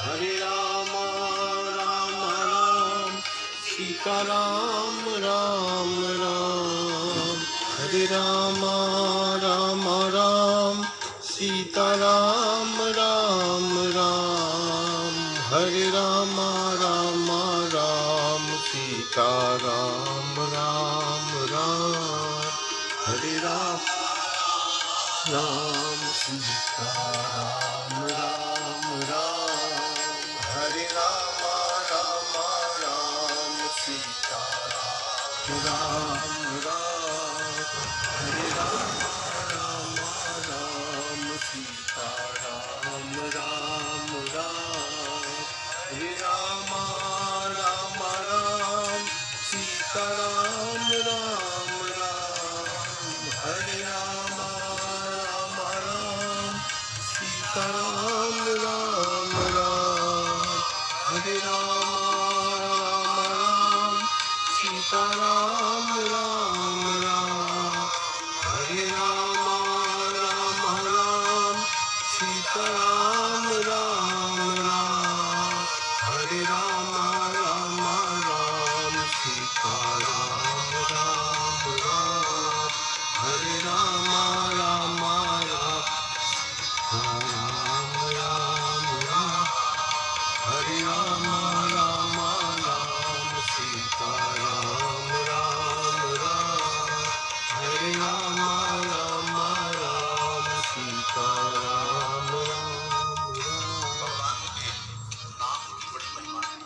Hare Rama, Rama Ram, Sita Ram, Ram Ram. Hare Rama, Rama Ram, Sita Ram, Ram Ram. Hare Rama, Rama Ram, Sita Ram, Ram Ram. Hare Rama, Ram Sita Ram.